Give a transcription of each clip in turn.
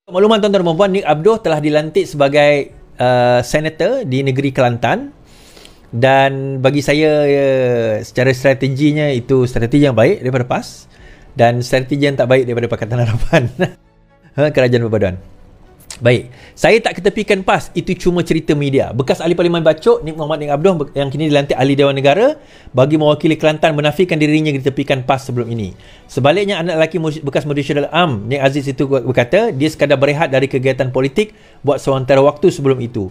Makluman tuan-tuan dan puan, Nik Abdoh telah dilantik sebagai senator di negeri Kelantan, dan bagi saya secara strateginya itu strategi yang baik daripada PAS dan strategi yang tak baik daripada Pakatan Harapan Kerajaan Perpaduan. Baik, saya tak ketepikan PAS, itu cuma cerita media. Bekas ahli Parlimen Bacok Nik Muhammad Nik Abdoh yang kini dilantik ahli Dewan Negara bagi mewakili Kelantan menafikan dirinya ditepikan PAS sebelum ini. Sebaliknya, anak lelaki bekas Mudahsyaril Am Nik Aziz itu berkata dia sekadar berehat dari kegiatan politik buat sementara waktu sebelum itu.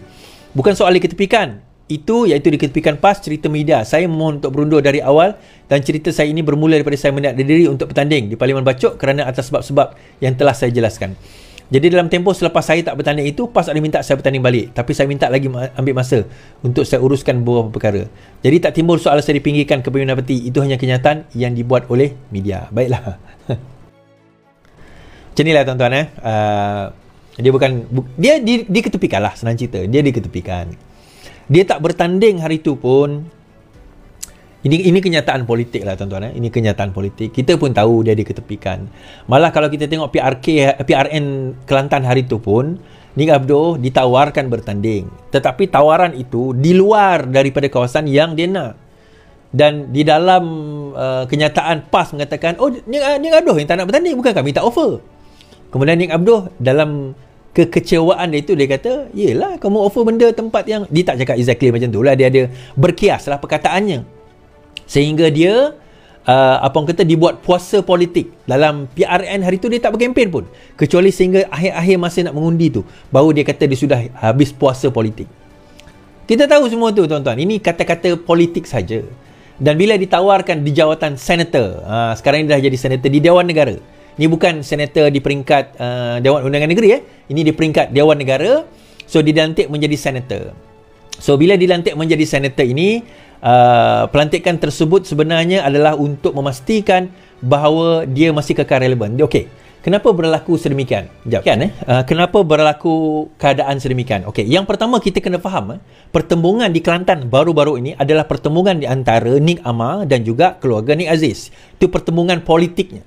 Bukan soal diketepikan, itu iaitu diketepikan PAS, cerita media. Saya mohon untuk berundur dari awal, dan cerita saya ini bermula daripada saya menaikkan diri untuk bertanding di Parlimen Bacok kerana atas sebab-sebab yang telah saya jelaskan. Jadi dalam tempoh selepas saya tak bertanding itu, PAS ada minta saya bertanding balik. Tapi saya minta lagi ambil masa untuk saya uruskan beberapa perkara. Jadi tak timbul soal saya dipinggirkan kepimpinan parti. Itu hanya kenyataan yang dibuat oleh media. Baiklah. Macam inilah tuan-tuan. Dia bukan... Dia diketepikan lah, senang cerita. Dia diketepikan. Dia tak bertanding hari itu pun. Ini kenyataan politik lah tuan-tuan. Ini kenyataan politik. Kita pun tahu dia diketepikan. Malah kalau kita tengok PRN Kelantan hari itu pun, Nik Abdoh ditawarkan bertanding. Tetapi tawaran itu di luar daripada kawasan yang dia nak. Dan di dalam kenyataan PAS mengatakan, oh Nik Abdoh yang tak nak bertanding, bukan kami tak offer. Kemudian Nik Abdoh dalam kekecewaan dia itu, dia kata, yelah kamu offer benda tempat yang... Dia tak cakap exactly macam tu lah. Dia ada berkias lah perkataannya. Sehingga dia apa orang kata dibuat puasa politik. Dalam PRN hari tu dia tak berkempen pun, kecuali sehingga akhir-akhir masa nak mengundi tu baru dia kata dia sudah habis puasa politik. Kita tahu semua tu tuan-tuan. Ini kata-kata politik saja. Dan bila ditawarkan di jawatan senator, sekarang ini dah jadi senator di Dewan Negara. Ini bukan senator di peringkat Dewan Undangan Negeri Ini di peringkat Dewan Negara. So dilantik menjadi senator. So bila dilantik menjadi senator ini, pelantikan tersebut sebenarnya adalah untuk memastikan bahawa dia masih kekal relevan. Okey, kenapa berlaku sedemikian? Kenapa berlaku keadaan sedemikian? Okey, yang pertama kita kena faham, pertembungan di Kelantan baru-baru ini adalah pertembungan di antara Nik Amar dan juga keluarga Nik Aziz. Itu pertembungan politiknya.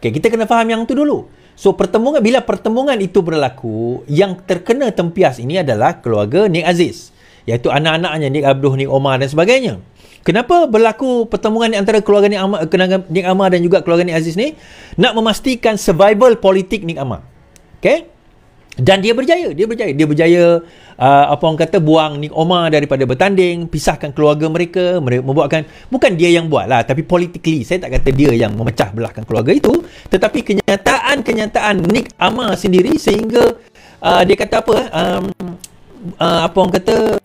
Okey, kita kena faham yang tu dulu. So bila pertembungan itu berlaku, yang terkena tempias ini adalah keluarga Nik Aziz, iaitu anak-anaknya Nik Abdoh, Nik Omar dan sebagainya. Kenapa berlaku pertemuan di antara keluarga Nik Amar dan juga keluarga Nik Aziz ni? Nak memastikan survival politik Nik Amar. Okay? Dan dia berjaya. Dia berjaya apa orang kata, buang Nik Omar daripada bertanding, pisahkan keluarga mereka membuatkan, bukan dia yang buat lah, tapi politically, saya tak kata dia yang memecah belahkan keluarga itu, tetapi kenyataan Nik Amar sendiri, sehingga dia kata apa orang kata,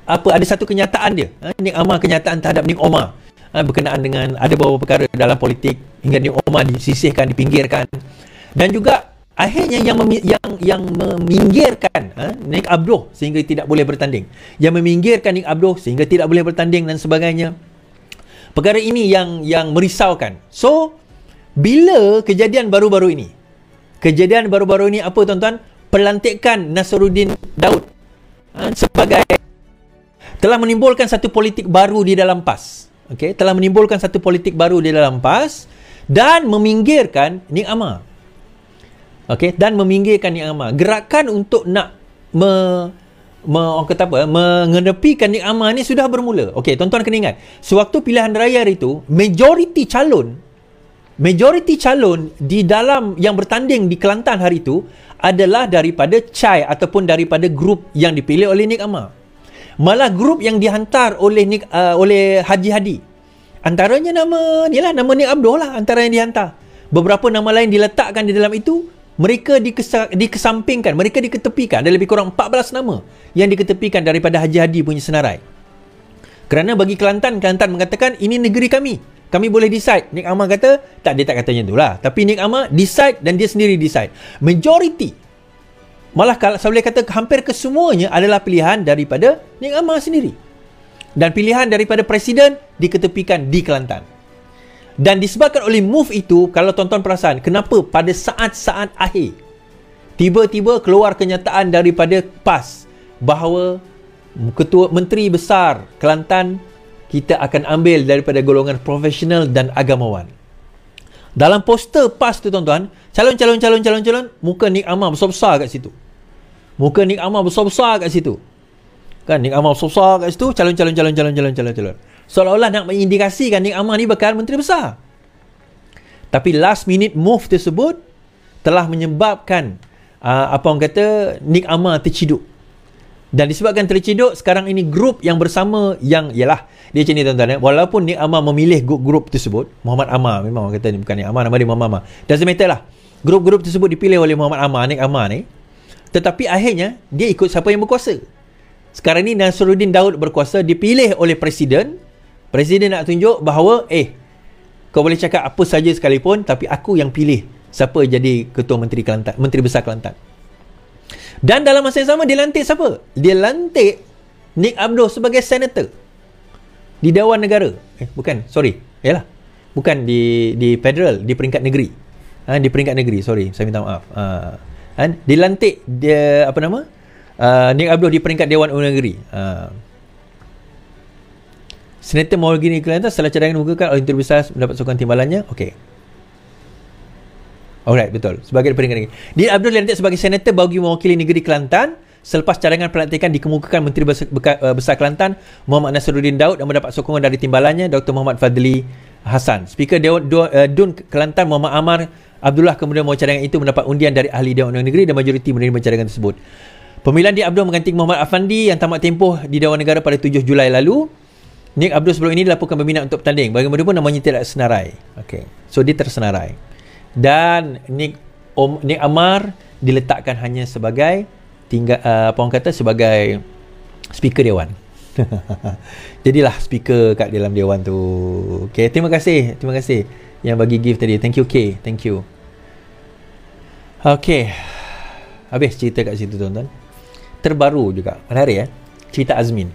ada satu kenyataan dia, Nik Amar, kenyataan terhadap Nik Omar berkenaan dengan ada beberapa perkara dalam politik hingga Nik Omar disisihkan, dipinggirkan, dan juga akhirnya yang meminggirkan Nik Abdoh sehingga tidak boleh bertanding, yang meminggirkan Nik Abdoh sehingga tidak boleh bertanding dan sebagainya. Perkara ini yang merisaukan. So bila kejadian baru-baru ini apa tuan-tuan? Pelantikan Nasruddin Daud sebagai, telah menimbulkan satu politik baru di dalam PAS. Okey, telah menimbulkan satu politik baru di dalam PAS dan meminggirkan Nik Amar. Okey, dan meminggirkan Nik Amar. Gerakan untuk nak orang kata apa, mengenepikan Nik Amar ni sudah bermula. Okey, tuan-tuan kena ingat, sewaktu pilihan raya itu, majoriti calon di dalam yang bertanding di Kelantan hari itu adalah daripada CHAI ataupun daripada grup yang dipilih oleh Nik Amar. Malah grup yang dihantar oleh Haji Hadi, antaranya nama Nik Abdoh lah antara yang dihantar. Beberapa nama lain diletakkan di dalam itu. Mereka dikesampingkan, mereka diketepikan. Ada lebih kurang 14 nama yang diketepikan daripada Haji Hadi punya senarai. Kerana bagi Kelantan mengatakan ini negeri kami boleh decide. Nik Amar kata, dia tak kata macam tu lah, tapi Nik Amar decide dan dia sendiri decide. Majority, malah kalau saya boleh kata hampir kesemuanya adalah pilihan daripada Nik Amar sendiri. Dan pilihan daripada presiden diketepikan di Kelantan. Dan disebabkan oleh move itu, kalau tuan-tuan perasan, kenapa pada saat-saat akhir tiba-tiba keluar kenyataan daripada PAS bahawa Ketua Menteri Besar Kelantan kita akan ambil daripada golongan profesional dan agamawan. Dalam poster PAS tu tuan-tuan, calon, muka Nick Amar besar-besar kat situ. Muka Nick Amar besar-besar kat situ. Kan, Nick Amar besar-besar kat situ, calon. Seolah-olah nak mengindikasikan Nick Amar ni bakal menteri besar. Tapi last minute move tersebut telah menyebabkan apa orang kata, Nick Amar terciduk. Dan disebabkan terciduk, sekarang ini grup yang bersama yang ialah dia macam ni tuan-tuan, walaupun Nick Amar memilih grup tersebut, Muhammad Amar, memang orang kata ni bukan Nick Amar, nama dia Muhammad Amar, doesn't matter lah, grup tersebut dipilih oleh Muhammad Amar, Nick Amar ni, tetapi akhirnya dia ikut siapa yang berkuasa. Sekarang ni Nasruddin Daud berkuasa, dipilih oleh Presiden nak tunjuk bahawa kau boleh cakap apa saja sekalipun, tapi aku yang pilih siapa jadi Ketua Menteri Kelantan, Menteri Besar Kelantan. Dan dalam masa yang sama dia lantik siapa? Dia lantik Nick Abdul sebagai senator di Dewan Negara. Yalah. Bukan di federal, di peringkat negeri. Di peringkat negeri, saya minta maaf. Dilantik dia Nick Abdul di peringkat Dewan Negeri. Senator mewakili Kelantan setelah cadangan dibukakan oleh Menteri Besar mendapat sokongan timbalannya. Okey. Alright, betul. Sebagai peringkat negeri. Nick Abdul dilantik sebagai senator bagi mewakili negeri Kelantan selepas cadangan pelantikan dikemukakan Menteri Besar Kelantan Muhammad Nasruddin Daud dan mendapat sokongan dari timbalannya Dr. Muhammad Fadli Hassan. Speaker Dun Kelantan Muhammad Amar Abdullah kemudian membawa cadangan itu mendapat undian dari ahli Dewan Negeri dan majoriti menerima cadangan tersebut. Pemilihan Nick Abdul menggantikan Muhammad Afandi yang tamat tempoh di Dewan Negara pada 7 Julai lalu. Nick Abdul sebelum ini dilaporkan berminat untuk bertanding. Bagaimanapun namanya tidak senarai. Okay. So dia tersenarai. Dan Nick Amar diletakkan hanya sebagai sebagai speaker Dewan. Jadilah speaker kat dalam Dewan tu. Okay, terima kasih yang bagi gift tadi. Thank you, K. Thank you. Okay, habis cerita kat situ tuan-tuan. Terbaru juga, menarik cerita Azmin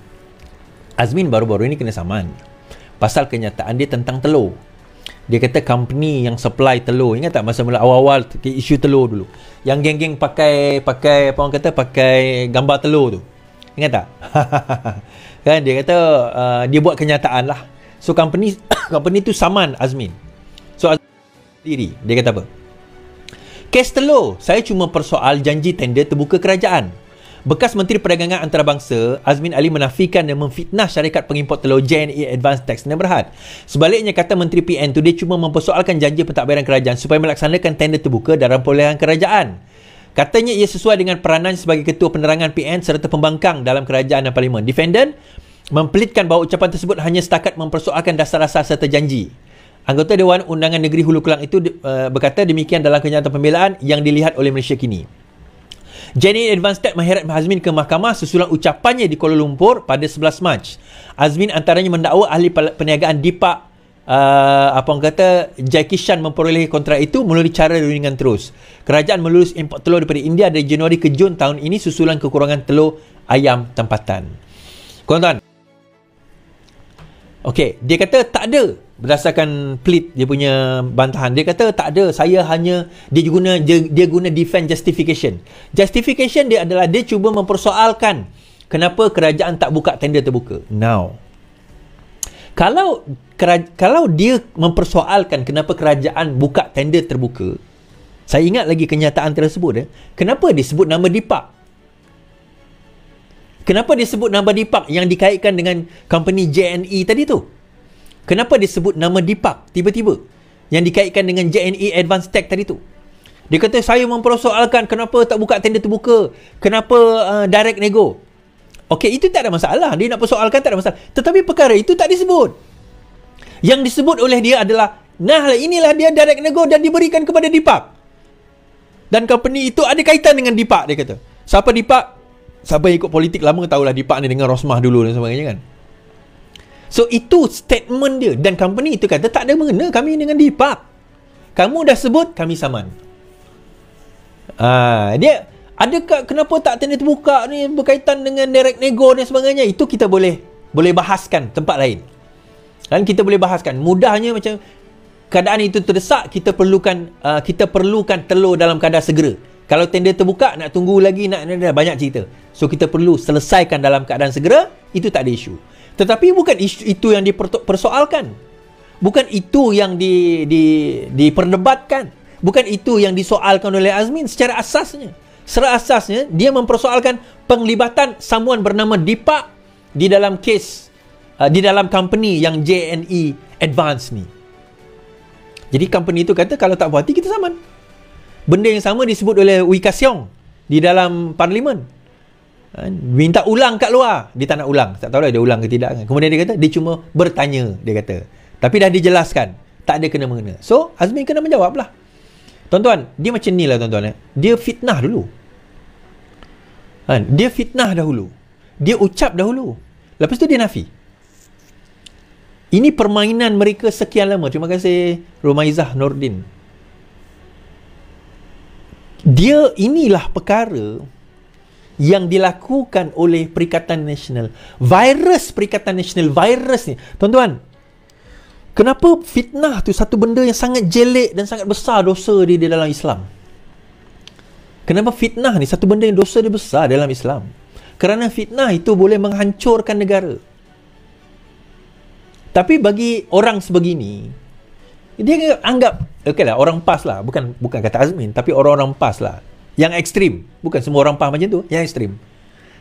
baru-baru ini kena saman pasal kenyataan dia tentang telur. Dia kata company yang supply telur, ingat tak masa mula awal-awal isu telur dulu, yang geng-geng pakai apa orang kata, pakai gambar telur tu, ingat tak? Kan dia kata dia buat kenyataan lah. So company tu saman Azmin. So Azmin sendiri dia kata apa? Kes telur, saya cuma persoal janji tender terbuka kerajaan. Bekas Menteri Perdagangan Antarabangsa Azmin Ali menafikan dan memfitnah syarikat pengimport telur JNE Advanced Tax Negara Berhad. Sebaliknya, kata Menteri PN tu dia cuma mempersoalkan janji pentadbiran kerajaan supaya melaksanakan tender terbuka dalam perolehan kerajaan. Katanya ia sesuai dengan peranan sebagai Ketua Penerangan PN serta pembangkang dalam kerajaan dan parlimen. Defendant mempelitkan bahawa ucapan tersebut hanya setakat mempersoalkan dasar-dasar serta janji. Anggota Dewan Undangan Negeri Hulu Kelang itu berkata demikian dalam kenyataan pembelaan yang dilihat oleh Malaysia kini. JNE Advanced Tax mengheret Azmin ke mahkamah susulan ucapannya di Kuala Lumpur pada 11 Mac. Azmin antaranya mendakwa ahli perniagaan Dipak Jai Kishan memperoleh kontrak itu melalui cara rundingan terus. Kerajaan melulus import telur daripada India dari Januari ke Jun tahun ini susulan kekurangan telur ayam tempatan. Tuan-tuan, okey, dia kata tak ada. Berdasarkan plead dia punya bantahan, dia kata tak ada, saya hanya dia guna defend justification. Justification dia adalah dia cuba mempersoalkan kenapa kerajaan tak buka tender terbuka. Now, kalau dia mempersoalkan kenapa kerajaan buka tender terbuka, saya ingat lagi kenyataan tersebut, kenapa disebut nama Dipak? Kenapa disebut nama Dipak yang dikaitkan dengan company JNE tadi tu? Kenapa disebut nama Dipak tiba-tiba yang dikaitkan dengan JNE Advanced Tax tadi tu? Dia kata saya mempersoalkan kenapa tak buka tender terbuka, kenapa direct nego. Okey, itu tak ada masalah. Dia nak persoalkan tak ada masalah. Tetapi perkara itu tak disebut. Yang disebut oleh dia adalah, nah inilah dia direct nego dan diberikan kepada Dipak. Dan company itu ada kaitan dengan Dipak, dia kata. Siapa Dipak? Siapa yang ikut politik lama tahulah Dipak ni dengan Rosmah dulu dan sebagainya kan. So itu statement dia. Dan company itu kata tak ada mengena kami dengan Dipak. Kamu dah sebut, kami saman. Dia adakah kenapa tak tender terbuka ni berkaitan dengan direct nego dan sebagainya? Itu kita boleh bahaskan tempat lain. Dan kita boleh bahaskan. Mudahnya macam keadaan itu terdesak, kita perlukan telur dalam keadaan segera. Kalau tender terbuka nak tunggu lagi, nak banyak cerita. So kita perlu selesaikan dalam keadaan segera, itu tak ada isu. Tetapi bukan isu itu yang dipersoalkan. Bukan itu yang diperdebatkan. Bukan itu yang disoalkan oleh Azmin secara asasnya. Secara asasnya, dia mempersoalkan penglibatan someone bernama Deepak di dalam kes, di dalam company yang JNE Advance ni. Jadi company itu kata, kalau tak puas hati, kita saman. Benda yang sama disebut oleh Wee Ka Siong di dalam parlimen. Minta ulang kat luar. Dia tak nak ulang. Tak tahu lah dia ulang ke tidak. Kemudian dia kata, dia cuma bertanya, dia kata. Tapi dah dijelaskan. Tak ada kena-mengena. So, Azmin kena menjawab lah. Tuan-tuan, dia macam ni lah tuan-tuan. Dia fitnah dulu. Dia fitnah dahulu. Dia ucap dahulu. Lepas tu dia nafi. Ini permainan mereka sekian lama. Terima kasih Rumaizah Nordin. Dia, inilah perkara yang dilakukan oleh Perikatan Nasional. Virus Perikatan Nasional, virus ni. Tuan-tuan, kenapa fitnah tu satu benda yang sangat jelek dan sangat besar dosa dia di dalam Islam? Kenapa fitnah ni satu benda yang dosa dia besar dalam Islam? Kerana fitnah itu boleh menghancurkan negara. Tapi bagi orang sebegini, dia anggap, okeylah, orang PAS lah. Bukan kata Azmin, tapi orang-orang PAS lah. Yang ekstrim. Bukan semua orang PAS macam tu. Yang ekstrim.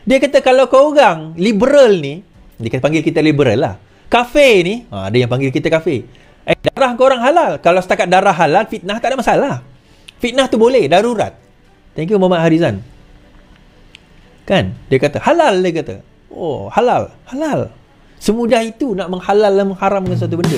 Dia kata kalau kau orang liberal ni, dia kata panggil kita liberal lah. Kafe ni, ada yang panggil kita kafe. Darah kau orang halal. Kalau setakat darah halal, fitnah tak ada masalah. Fitnah tu boleh, darurat. Thank you Muhammad Harizan. Kan? Dia kata halal, dia kata. Oh, halal. Halal. Semudah itu nak menghalal dan mengharamkan satu benda.